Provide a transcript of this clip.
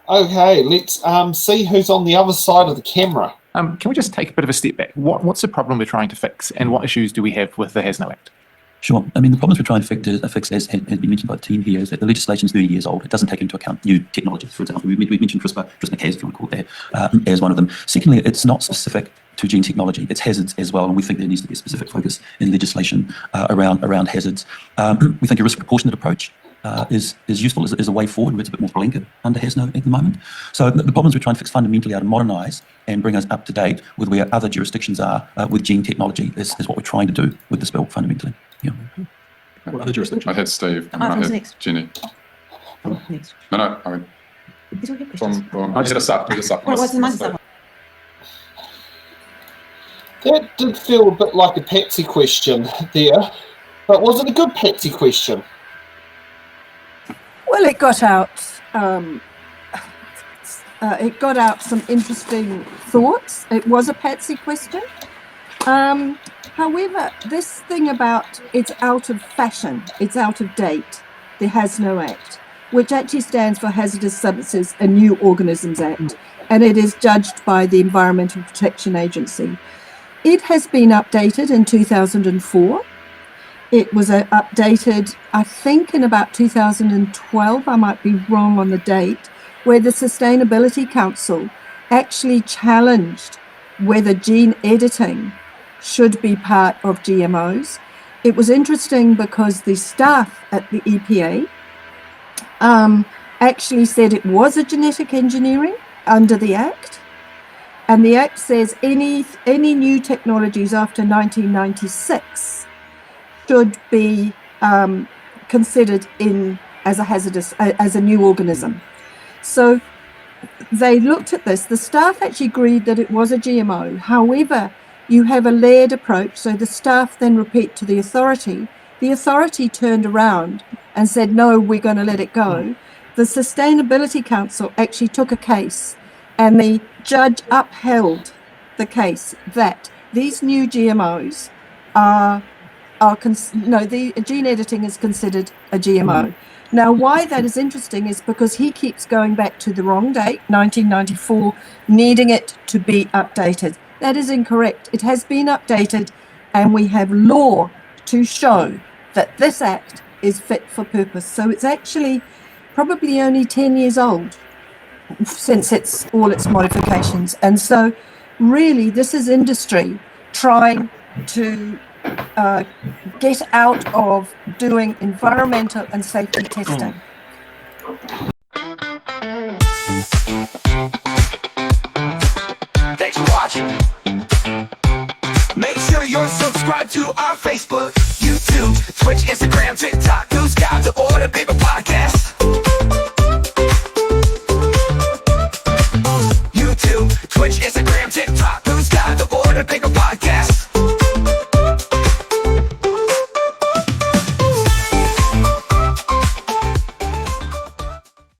Okay, let's see who's on the other side of the camera. Can we just take a bit of a step back? What's the problem we're trying to fix, and what issues do we have with the Has No Act? Sure. I mean, the problems we're trying to fix as has been mentioned by the team here, is that the legislation is 30 years old. It doesn't take into account new technologies, for example. We mentioned CRISPR Cas, if you want to call it that, as one of them. Secondly, it's not specific to gene technology. It's hazards as well, and we think there needs to be a specific focus in legislation around hazards. We think a risk proportionate approach is useful as a way forward, where it's a bit more blanket under Has No at the moment. So the problems we're trying to fix fundamentally are to modernise and bring us up to date with where other jurisdictions are with gene technology. Is what we're trying to do with this bill fundamentally. Yeah. What other jurisdictions? I had Steve. And I had Jenny. Next. No, I mean, These are your questions. I just had a sub. What's the answer? That did feel a bit like a Patsy question there, but was it a good Patsy question? Well, it got out. It got out some interesting thoughts. It was a Patsy question. However, this thing about it's out of fashion, it's out of date, the Has No Act, which actually stands for Hazardous Substances and New Organisms Act, and it is judged by the Environmental Protection Agency. It has been updated in 2004. It was updated, I think, in about 2012, I might be wrong on the date, where the Sustainability Council actually challenged whether gene editing should be part of GMOs. It was interesting because the staff at the EPA actually said it was a genetic engineering under the Act. And the Act says any new technologies after 1996 should be considered as a new organism. So they looked at this. The staff actually agreed that it was a GMO. However, you have a layered approach. So the staff then repeat to the authority. The authority turned around and said, no, we're going to let it go. The Sustainability Council actually took a case, and the judge upheld the case that these new GMOs the gene editing is considered a GMO. Now, why that is interesting is because he keeps going back to the wrong date, 1994, needing it to be updated. That is incorrect. It has been updated, and we have law to show that this act is fit for purpose. So it's actually probably only 10 years old since all its modifications. And so really this is industry trying to get out of doing environmental and safety testing. Thanks for watching. Make sure you're subscribed to our Facebook.